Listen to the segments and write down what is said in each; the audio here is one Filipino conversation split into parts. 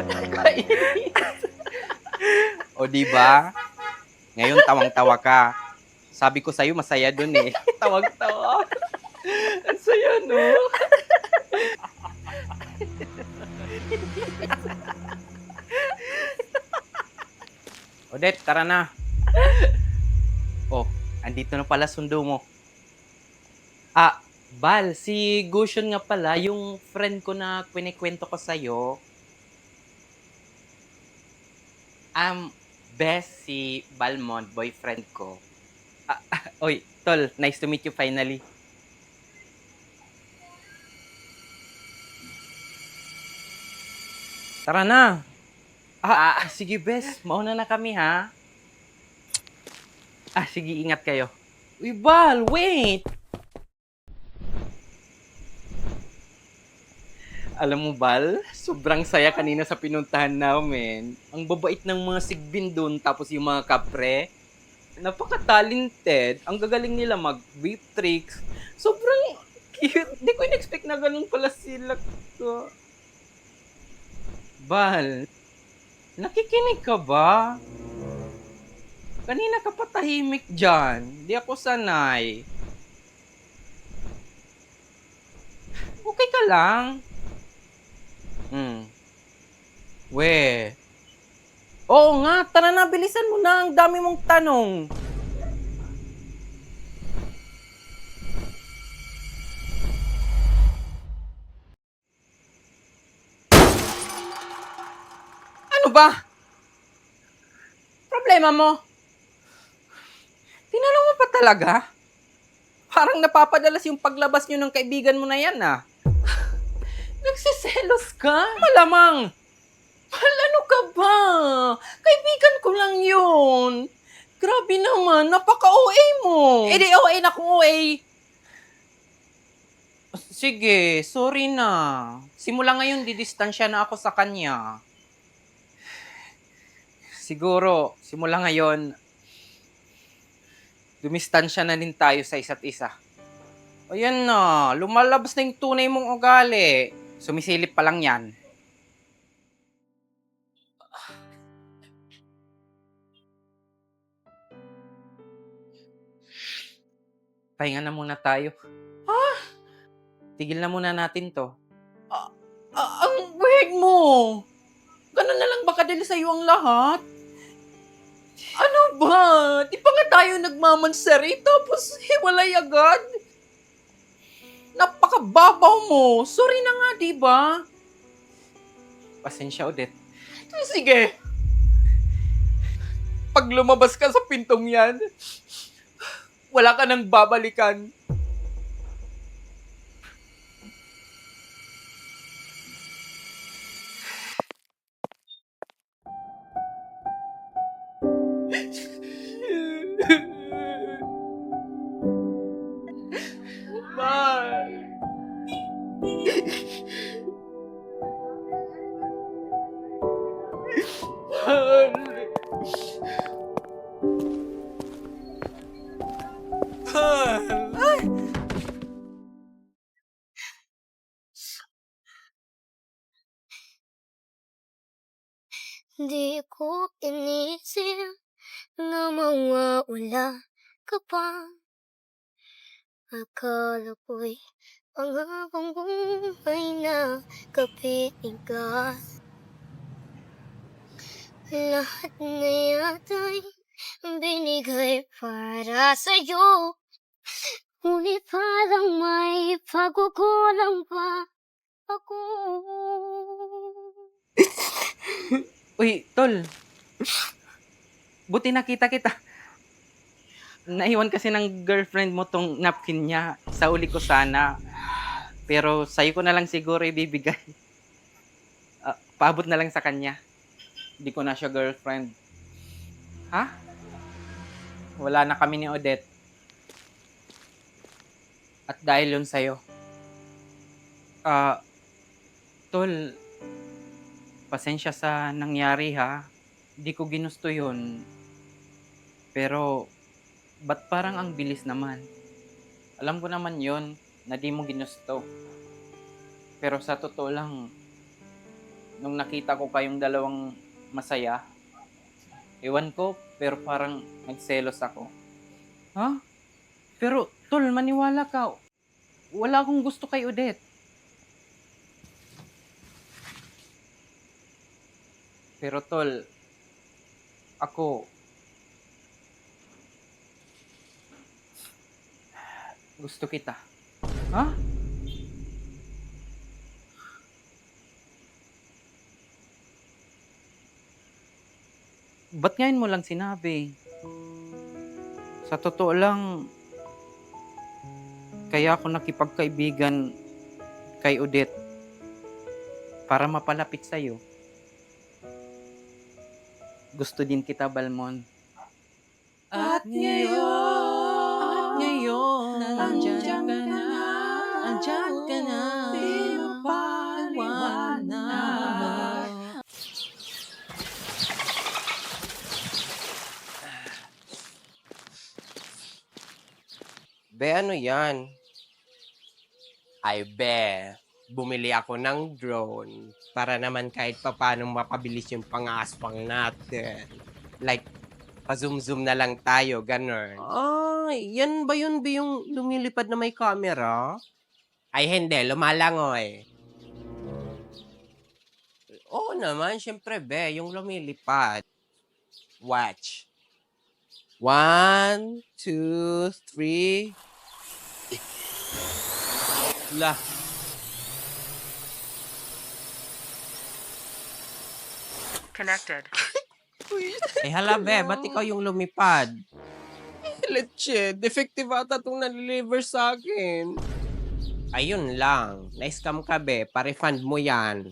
Nakakainis. O di ba? Ngayon tawang-tawa ka. Sabi ko sa'yo masaya dun eh. Tawag-tawa. Ang saya, no? Odette, tara na. Oh, andito na pala sundo mo. Bal, si Gushon nga pala, yung friend ko na kwento ko sa'yo. Best si Balmond, boyfriend ko. Oy, tol, nice to meet you finally. Tara na. Sige best, mauna na kami ha. Sige, ingat kayo. Uy, Bal, wait! Alam mo, Bal, sobrang saya kanina sa pinuntahan namin. Ang babait ng mga sigbin dun, tapos yung mga kapre. Napaka-talented. Ang gagaling nila mag-whip tricks. Sobrang cute. Di ko in-expect na ganun pala sila. Bal, nakikinig ka ba? Kanina ka pa tahimik dyan. Di ako sanay. Okay ka lang? We. Oo nga, tara na, bilisan mo na. Ang dami mong tanong. Ano ba? Problema mo? Tinanong mo pa talaga? Parang napapadalas yung paglabas nyo ng kaibigan mo na yan ah. Nagsiselos ka? Malamang! Mahal, ano ka ba? Kaibigan ko lang yun. Grabe naman, napaka-OA mo. Eh di OA na kung OA. Sige, sorry na. Simula ngayon, didistansya na ako sa kanya. Siguro, simula ngayon, dumistansya na din tayo sa isa't isa. Ayan na, lumalabas na yung tunay mong ugali. Sumisilip pa lang yan. Pahinga na muna tayo. Tigil na muna natin to. Ang weird mo. Ganun na lang ba kadali sa'yo ang lahat? Ano ba? Di pa nga tayo nagmamansari tapos hiwalay agad? Napakababaw mo. Sorry na nga, di ba? Pasensya, Odette. Sige. Pag lumabas ka sa pintong yan, wala ka nang babalikan. Bye. Di ko inisip na mawawala ka pa. Akala ko'y panghabang buhay na kapiling ka. Lahat na yata'y binigay para sa'yo. Ngunit parang may pagkukulang pa ako. Uy, tol. Buti nakita kita. Naiwan kasi ng girlfriend mo tong napkin niya. Sa uli ko sana. Pero sa'yo ko na lang siguro ibibigay. Paabot na lang sa kanya. Hindi ko na siya girlfriend. Ha? Wala na kami ni Odette. At dahil yun sa'yo. Tol, pasensya sa nangyari ha. Hindi ko ginusto yun. Pero, ba't parang ang bilis naman? Alam ko naman yon na di mo ginusto. Pero sa totoo lang, nung nakita ko kayong dalawang masaya. Ewan ko, pero parang nagselos ako. Ha? Pero, tol, maniwala ka. Wala akong gusto kay Odette. Pero, tol, ako, gusto kita. Ha? Ba't ngayon mo lang sinabi? Sa totoo lang, kaya ako nakipagkaibigan kay Odette para mapalapit sa'yo. Gusto din kita, Balmon. At ngayon, nandyan ka na, di mapaliwanag. Be, ano yan? Ay, be, bumili ako ng drone para naman kahit papaano mapabilis yung pang-aaswang natin. Like, pa-zoom-zoom na lang tayo, ganun. Ay, yan ba yun, be, yung lumilipad na may camera? Ay, hindi, lumalangoy. Oo naman, syempre, be, yung lumilipad. Watch. 1, 2, 3. La. Connected. Eh hala be, ba't ikaw yung lumipad? Leche, defective ata itong naliliver sa akin. Ayun lang. Na-scam ka be, pa-refund mo yan.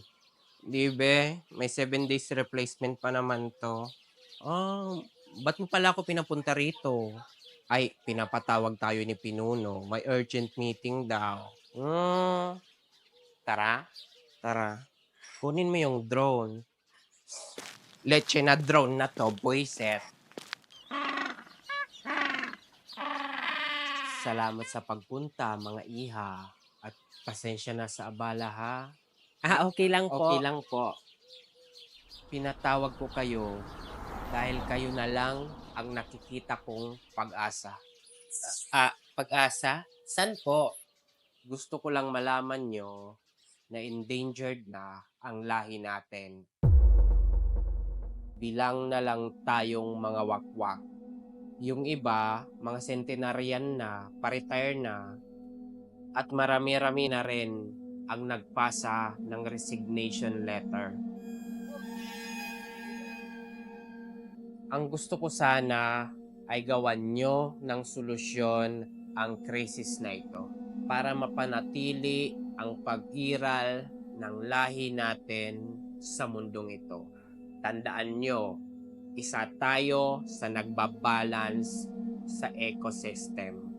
Di be, may 7 days replacement pa naman to. Ba't mo pala ako pinapunta rito? Ay, pinapatawag tayo ni Pinuno. May urgent meeting daw. Tara. Kunin mo yung drone. Leche na drone na to, boyset. Salamat sa pagpunta, mga iha. At pasensya na sa abala, ha? Okay lang po. Okay lang po. Pinatawag ko kayo dahil kayo na lang ang nakikita kong pag-asa. Pag-asa? San po? Gusto ko lang malaman nyo na endangered na ang lahi natin. Bilang na lang tayong mga wakwak. Yung iba, mga centenarian na, pa-retire na, at marami-rami na rin ang nagpasa ng resignation letter. Ang gusto ko sana ay gawan nyo ng solusyon ang krisis na ito para mapanatili ang pag-iral ng lahi natin sa mundong ito. Tandaan nyo, isa tayo sa nagbabalance sa ecosystem.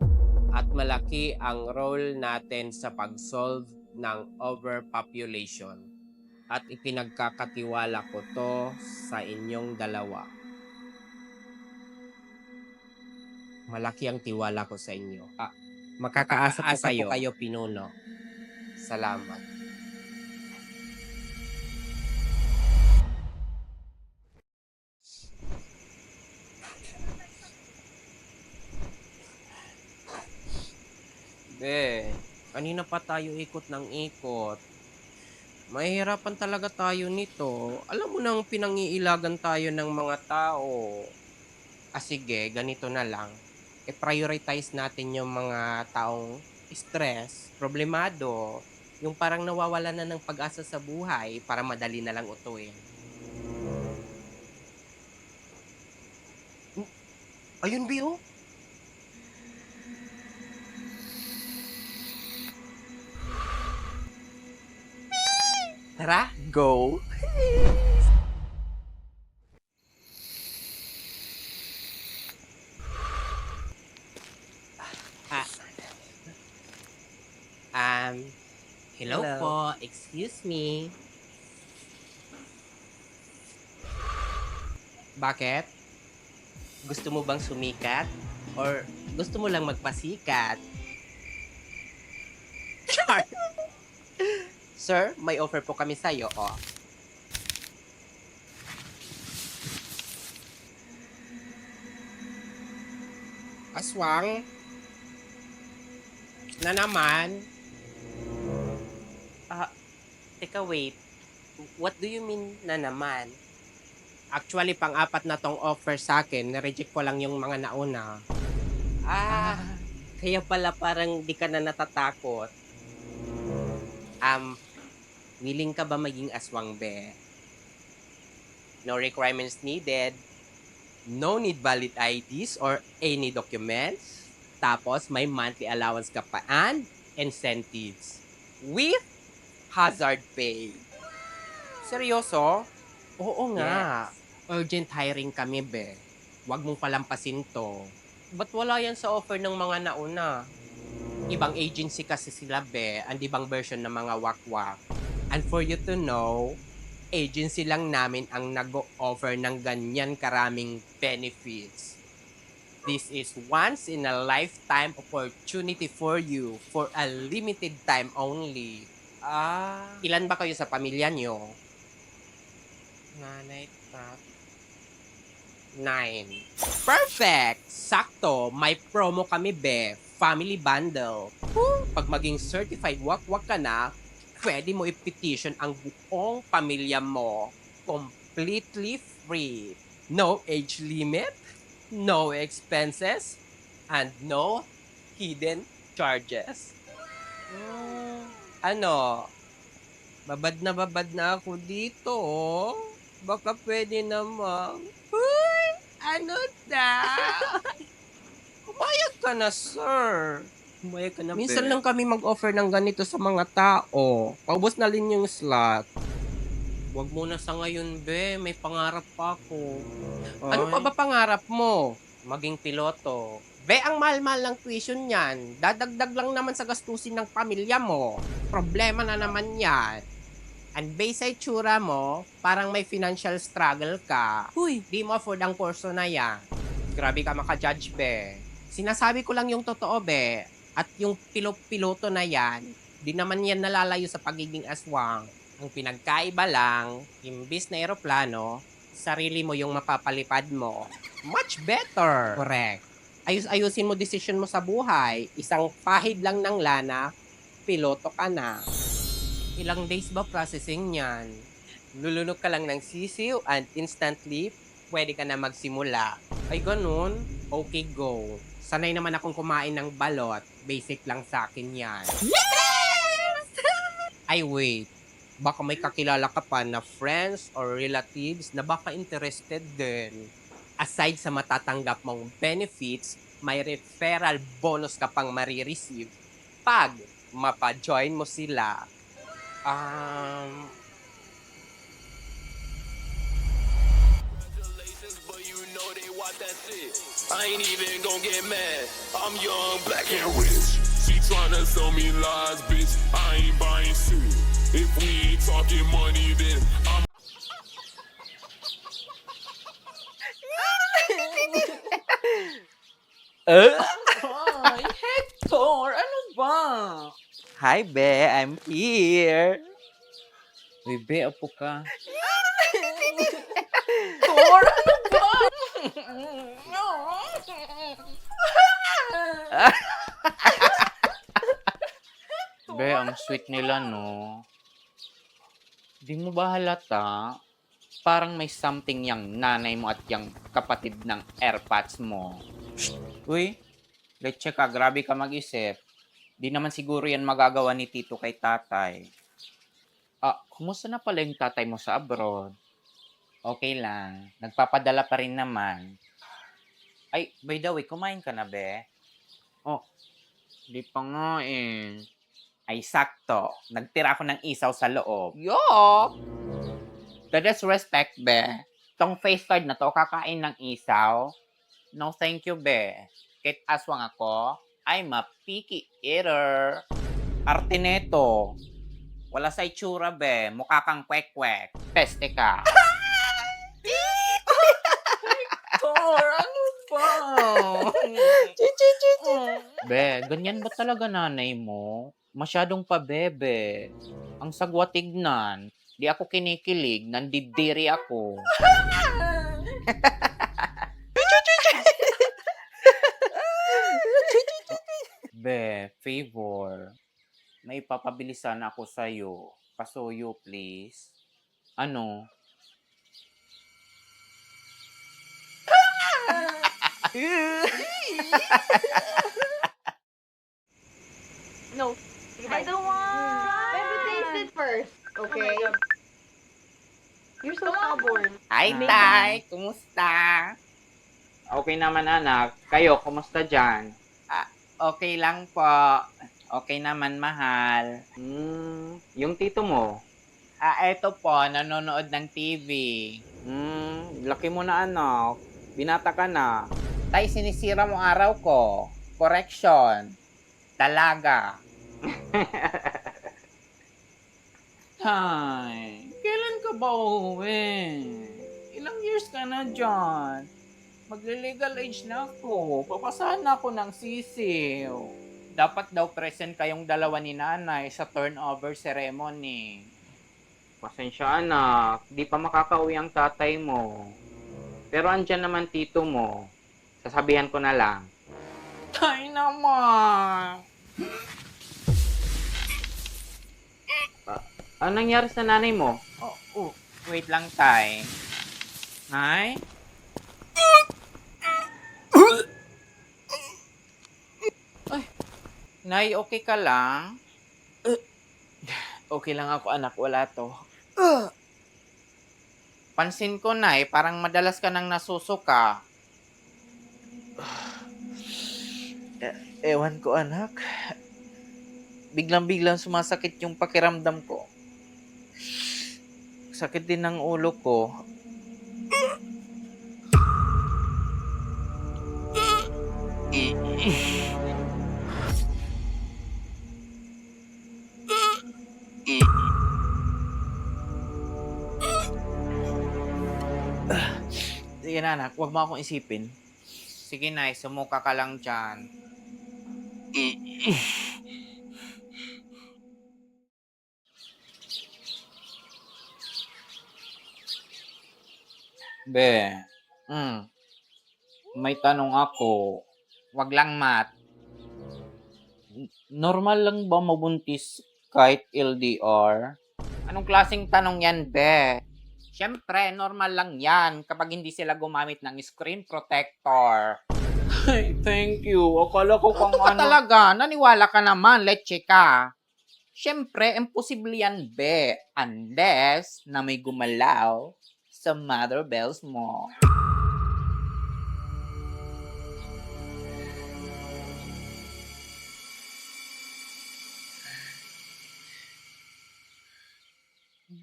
At malaki ang role natin sa pag-solve ng overpopulation. At ipinagkakatiwala ko to sa inyong dalawa. Malaki ang tiwala ko sa inyo. Makakaasa po Asa kayo. po kayo, Pinuno. Salamat. Be, kanina pa tayo ikot ng ikot. Mahihirapan talaga tayo nito. Alam mo nang pinangiilagan tayo ng mga tao. Sige, ganito na lang. I-prioritize natin yung mga taong stress, problemado, yung parang nawawala na ng pag-asa sa buhay para madali na lang utuin. Ayun, Bio. Tara, go! Hello Hello. po. Excuse me. Bakit? Gusto mo bang sumikat? Or gusto mo lang magpasikat? Char! Sir, may offer po kami sa'yo, oh. Aswang? Na naman? Teka, wait. What do you mean na naman? Actually, pang-apat na tong offer sa akin. Na-reject ko lang yung mga nauna. Kaya pala parang di ka na natatakot. Willing ka ba maging aswang, be? No requirements needed. No need valid IDs or any documents. Tapos, may monthly allowance ka pa and incentives. With hazard pay. Seryoso? Oo nga. Urgent hiring kami, be. Huwag mong palampasin to. Ba't wala yan sa offer ng mga nauna? Ibang agency kasi sila, be. And ibang version ng mga wakwak. And for you to know, agency lang namin ang nag-offer ng ganyan karaming benefits. This is once in a lifetime opportunity for you for a limited time only. Ilan ba kayo sa pamilya nyo? Nanay, 9. Perfect! Sakto! May promo kami, be. Family bundle. Pag maging certified wakwak ka na, pwede mo i-petition ang buong pamilya mo. Completely free. No age limit, no expenses, and no hidden charges. Ano? Babad na ako dito, oh. Baka pwede naman. Uy! Ano daw? Umayag ka na, sir. Umayag ka na, minsan lang kami mag-offer ng ganito sa mga tao. Paubos na rin yung slot. Huwag muna sa ngayon, be. May pangarap pa ako. Ano pa ba pangarap mo? Maging piloto. Be, ang mahal-mahal ng tuition niyan. Dadagdag lang naman sa gastusin ng pamilya mo. Problema na naman yan. And based sa itsura mo, parang may financial struggle ka. Huy, di mo afford ang kurso na yan. Grabe ka maka-judge, be. Sinasabi ko lang yung totoo, be. At yung piloto na yan, di naman yan nalalayo sa pagiging aswang. Ang pinagkaiba lang, imbis na eroplano, sarili mo yung mapapalipad mo. Much better. Correct. Ayus-ayusin mo decision mo sa buhay. Isang pahid lang ng lana, piloto ka na. Ilang days ba processing yan? Lulunok ka lang ng sisiw and instantly, pwede ka na magsimula. Ay ganun? Okay, go. Sanay naman akong kumain ng balot. Basic lang sa akin yan. Ay wait. Baka may kakilala ka pa na friends or relatives na baka interested din. Aside sa matatanggap mong benefits, may referral bonus ka pang marireceive pag mapa-join mo sila. But you know they want that shit. I ain't even gon' get mad. I'm young, black and rich. She tryna sell me lies, bitch. I ain't buying shit. If we ain't talking money, then I'm Ay, Hector, ano ba? Hi, be. I'm here. Uy, be, upo ka. Hector, ano ba? Be, ang sweet nila, no? Di mo ba halata? Parang may something yang nanay mo at yang kapatid ng airpods mo. Uy, let's check ka. Grabe ka mag-isip. Di naman siguro yan magagawa ni Tito kay tatay. Kumusta na pala yung tatay mo sa abroad? Okay lang. Nagpapadala pa rin naman. Ay, by the way, kumain ka na, be? Oh, di pa nga eh. Ay, sakto. Nagtira ako ng isaw sa loob. Yo! The disrespect, be. Tong face card na to, kakain ng isaw. No, thank you, be. Kahit aswang ako, I'm a picky eater. Arte neto. Wala sa itsura, be. Mukha kang kwek-kwek. Peste ka. Hector, ano ba? Be, ganyan ba talaga nanay mo? Masyadong pabebe. Ang sagwa tignan. Di ako kinikilig, nandidiri ako. Be, favor. May papabilisan ako sa'yo. Pasuyo, please. Ano? No. I don't want. Pero taste it first. Okay? You're so stubborn. Hi, Tay! Kumusta? Okay naman, anak. Kayo, kumusta dyan? Okay lang po. Okay naman, mahal. Yung tito mo? Eto po, nanonood ng TV. Laki mo na, anak. Binata ka na. Tay, sinisira mo araw ko. Correction. Talaga. Tay, kailan ka ba uuwi? Ilang years ka na dyan? Magle-legal age na ako. Papasahan na ako ng sisiw. Dapat daw present kayong dalawa ni nanay sa turnover ceremony. Pasensya anak, di pa makakauwi ang tatay mo. Pero andyan naman tito mo. Sasabihan ko na lang. Tay naman! Anong nangyari sa nanay mo? Wait lang, tay. Nay? Ay, Nay, okay ka lang? Okay lang ako, anak. Wala to. Pansin ko, Nay, parang madalas ka nang nasusuka. Ewan ko, anak. Biglang-biglang sumasakit yung pakiramdam ko. Sakit din ng ulo ko. Sige na, anak. Huwag mo akong isipin. Sige, Nay. Sumuka ka lang dyan. Be, may tanong ako. Wag lang mat. Normal lang ba mabuntis kahit LDR? Anong klaseng tanong yan, be? Siyempre, normal lang yan kapag hindi sila gumamit ng screen protector. Ay, thank you. Akala ko kung ano. Talaga, naniwala ka naman, leche ka. Siyempre, imposible yan, be. Unless na may gumalaw sa mother bells mo.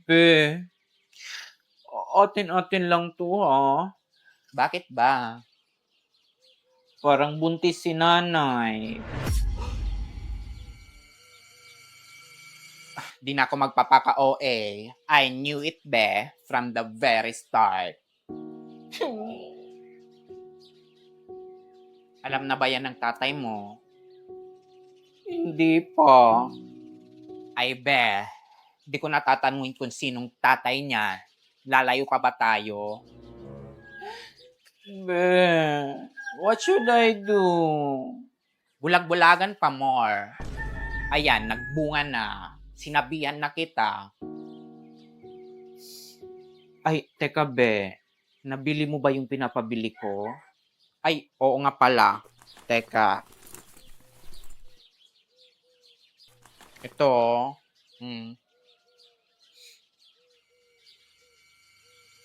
Be, atin-atin lang to, ha? Bakit ba? Parang buntis si nanay. Di na ako magpapaka-OA. I knew it, be, from the very start. Alam na ba yan ng tatay mo? Hindi pa. Ay, be, di ko natatanungin kung sinong tatay niya. Lalayo ka ba tayo? Be, what should I do? Bulag-bulagan pa more. Ayan, nagbunga na. Sinabihan na kita. Ay, teka be. Nabili mo ba yung pinapabili ko? Ay, oo nga pala. Teka. Ito.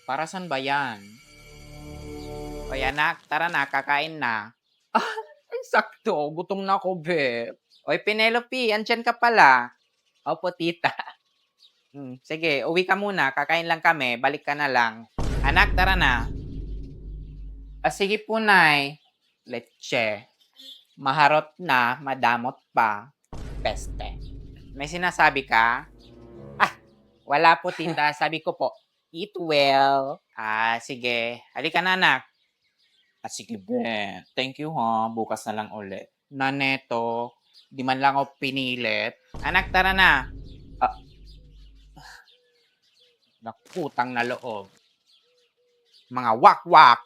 Para saan ba yan? O yan anak, tara na, kakain na. Ay, sakto. Gutom na ako, be. Oy, Penelope, andyan ka pala. Opo, tita. Sige, uwi ka muna. Kakain lang kami. Balik ka na lang. Anak, tara na. Sige po, Nay. Leche. Maharot na, madamot pa. Peste. May sinasabi ka? Wala po, tita. Sabi ko po, eat well. Sige. Halika na, anak. Sige, be. Thank you, ha. Bukas na lang ulit. Naneto, di man lang ako pinilit. Anak, tara na. Nakutang na loob. Mga wak-wak.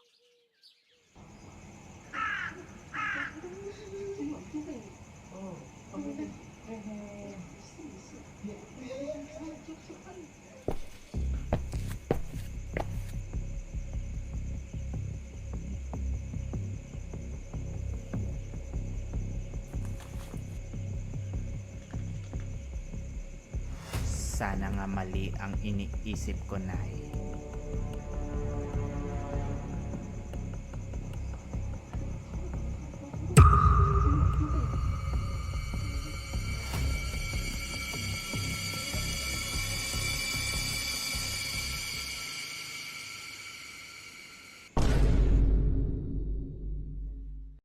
Sana nga mali ang iniisip ko, Nay.